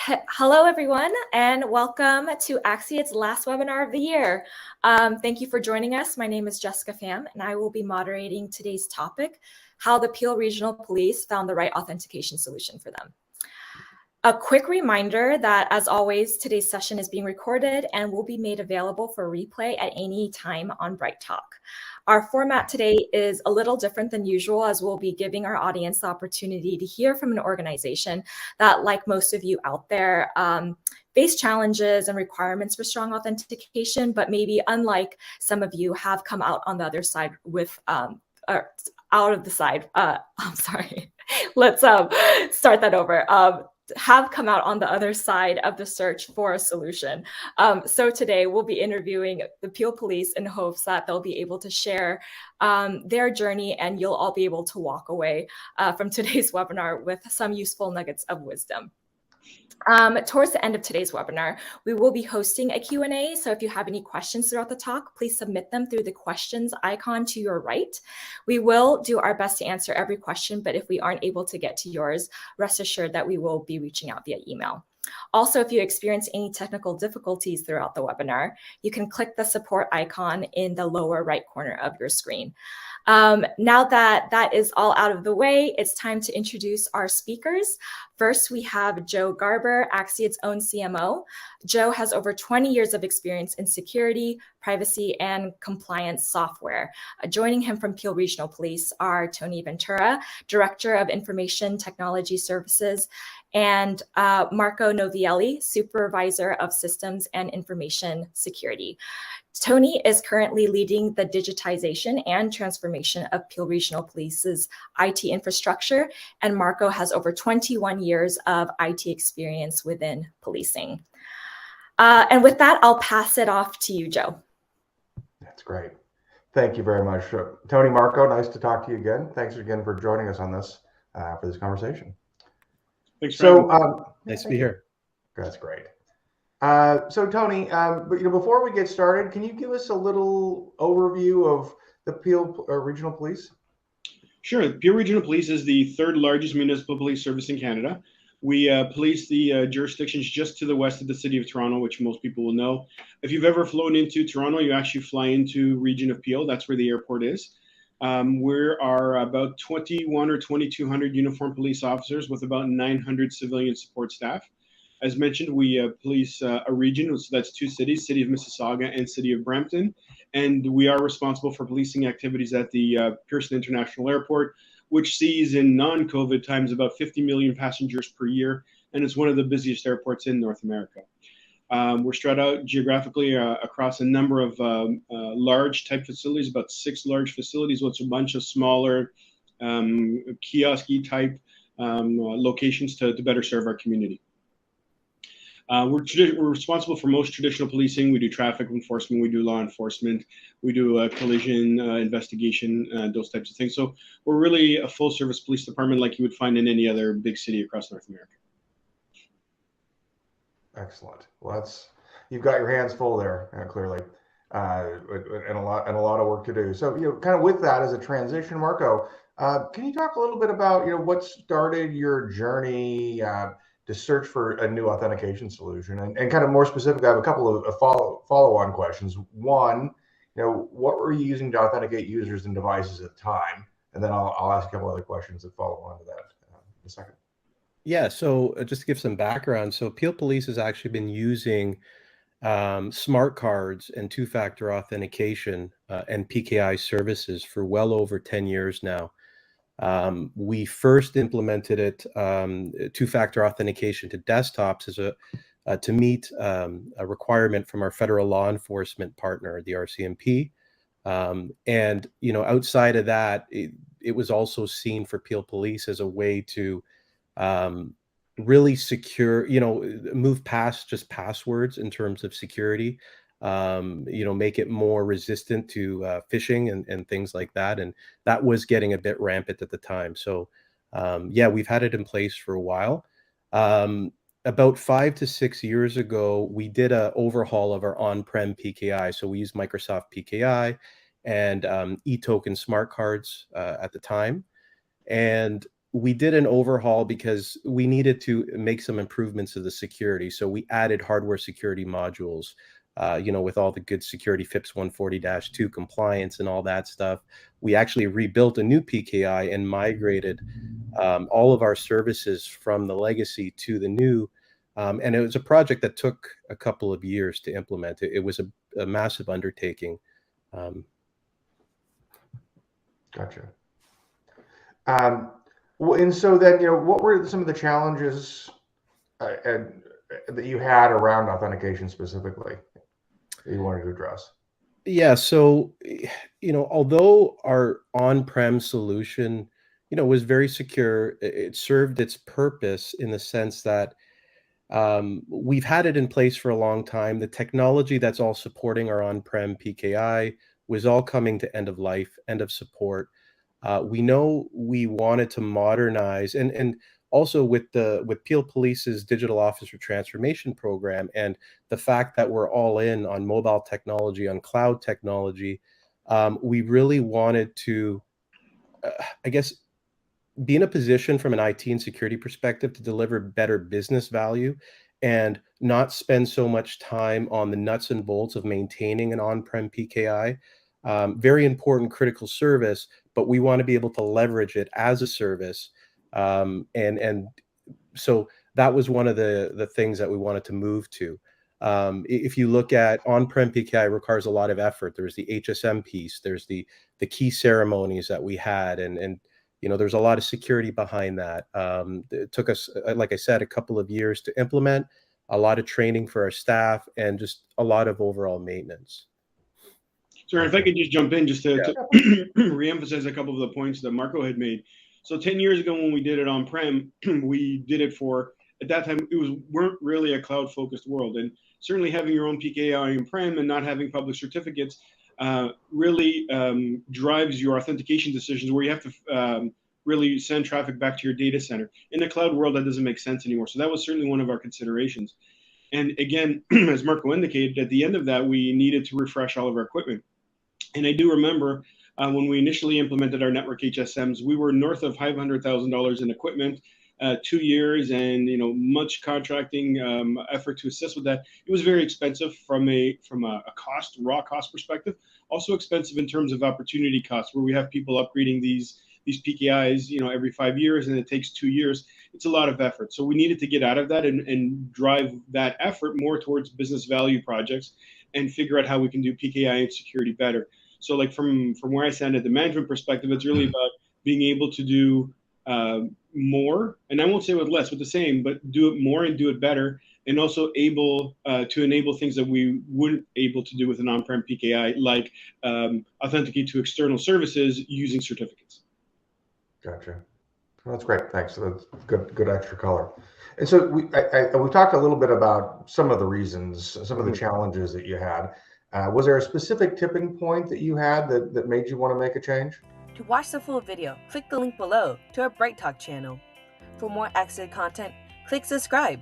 Hello everyone, and welcome to Axiad's last webinar of the year. Thank you for joining us. My name is Jessica Pham, and I will be moderating today's topic, how the Peel Regional Police found the right authentication solution for them. A quick reminder that, as always, today's session is being recorded and will be made available for replay at any time on Bright Talk. Our format today is a little different than usual, as we'll be giving our audience the opportunity to hear from an organization that, like most of you out there, face challenges and requirements for strong authentication, but maybe unlike some of you have come out on the other side with, I'm sorry, let's start that over. Have come out on the other side of the search for a solution. So today we'll be interviewing the Peel Police in hopes that they'll be able to share their journey, and you'll all be able to walk away from today's webinar with some useful nuggets of wisdom. Towards the end of today's webinar, we will be hosting a Q&A. So if you have any questions throughout the talk, please submit them through the questions icon to your right. We will do our best to answer every question, but if we aren't able to get to yours, rest assured that we will be reaching out via email. Also, if you experience any technical difficulties throughout the webinar, you can click the support icon in the lower right corner of your screen. Now that that is all out of the way, it's time to introduce our speakers. First, we have Joe Garber, Axiad's own CMO. Joe has over 20 years of experience in security, privacy, and compliance software. Joining him from Peel Regional Police are Tony Ventura, Director of Information Technology Services, and Marco Novielli, Supervisor of Systems and Information Security. Tony is currently leading the digitization and transformation of Peel Regional Police's IT infrastructure, and Marco has over 21 years of IT experience within policing. And with that, I'll pass it off to you, Joe. That's great. Thank you very much. Tony, Marco, nice to talk to you again. Thanks again for joining us on this, for this conversation. Thanks. Nice to be here. That's great. So Tony, before we get started, can you give us a little overview of the Peel Regional Police? Sure. Peel Regional Police is the third largest municipal police service in Canada. We police the jurisdictions just to the west of the city of Toronto, which most people will know. If you've ever flown into Toronto, you actually fly into region of Peel. That's where the airport is. We are about 21 or 2,200 uniformed police officers with about 900 civilian support staff. As mentioned, we police a region, so that's two cities, City of Mississauga and City of Brampton. And we are responsible for policing activities at the Pearson International Airport, which sees in non-COVID times about 50 million passengers per year, and it's one of the busiest airports in North America. We're spread out geographically across a number of large type facilities, about 6 large facilities, with a bunch of smaller kiosk-y type locations to better serve our community. We're responsible for most traditional policing. We do traffic enforcement, we do law enforcement, we do collision investigation, those types of things. So we're really a full service police department like you would find in any other big city across North America. Excellent. Well, you've got your hands full there, clearly, and a lot of work to do. So, kind of with that as a transition, Marco, can you talk a little bit about, what started your journey to search for a new authentication solution, and kind of more specific, I have a couple of follow-on questions. One, what were you using to authenticate users and devices at the time? And then I'll ask a couple other questions that follow on to that in a second. Yeah, so just to give some background, so Peel Police has actually been using smart cards and two-factor authentication and PKI services for well over 10 years now. We first implemented it, two-factor authentication to desktops as to meet a requirement from our federal law enforcement partner, the RCMP. And outside of that, it was also seen for Peel Police as a way to really secure, move past just passwords in terms of security, make it more resistant to phishing and things like that. And that was getting a bit rampant at the time. So yeah, we've had it in place for a while. About 5 to 6 years ago, we did an overhaul of our on-prem PKI. So we used Microsoft PKI and e-token smart cards at the time. And we did an overhaul because we needed to make some improvements to the security. So we added hardware security modules, with all the good security FIPS 140-2 compliance and all that stuff. We actually rebuilt a new PKI and migrated all of our services from the legacy to the new. And it was a project that took a couple of years to implement. It was a massive undertaking. Gotcha. Well, and so then, what were some of the challenges that you had around authentication specifically that you wanted to address? Yeah, so, although our on-prem solution, was very secure, it served its purpose in the sense that we've had it in place for a long time. The technology that's all supporting our on-prem PKI was all coming to end of life, end of support. We know we wanted to modernize, and also with Peel Police's digital officer transformation program, and the fact that we're all in on mobile technology, on cloud technology, we really wanted to, I guess, be in a position from an IT and security perspective to deliver better business value and not spend so much time on the nuts and bolts of maintaining an on-prem PKI. Very important critical service, but we want to be able to leverage it as a service. And so that was one of the things that we wanted to move to. If you look at on-prem PKI, requires a lot of effort. There's the HSM piece, there's the key ceremonies that we had, and there's a lot of security behind that. It took us, like I said, a couple of years to implement, a lot of training for our staff, and just a lot of overall maintenance. Sir, if I could just jump in just to reemphasize a couple of the points that Marco had made. So 10 years ago when we did it on-prem, we did it for, at that time, weren't really a cloud-focused world. And certainly having your own PKI on-prem and not having public certificates really drives your authentication decisions, where you have to really send traffic back to your data center. In the cloud world, that doesn't make sense anymore. So that was certainly one of our considerations. And again, as Marco indicated, at the end of that, we needed to refresh all of our equipment. And I do remember when we initially implemented our network HSMs, we were north of $500,000 in equipment, 2 years, and much contracting effort to assist with that. It was very expensive from a raw cost perspective. Also expensive in terms of opportunity costs, where we have people upgrading these PKIs, every 5 years, and it takes 2 years. It's a lot of effort. So we needed to get out of that and drive that effort more towards business value projects and figure out how we can do PKI and security better. So like from where I stand at the management perspective, it's really about being able to do more, and I won't say with less, with the same, but do it more and do it better, and also able to enable things that we wouldn't able to do with an on-prem PKI, like authenticate to external services using certificates. Gotcha. Well, that's great. Thanks. That's good extra color. And so we talked a little bit about some of the reasons, some of the challenges that you had. Was there a specific tipping point that you had that made you want to make a change? To watch the full video, click the link below to our Bright Talk channel. For more Axiad content, click subscribe.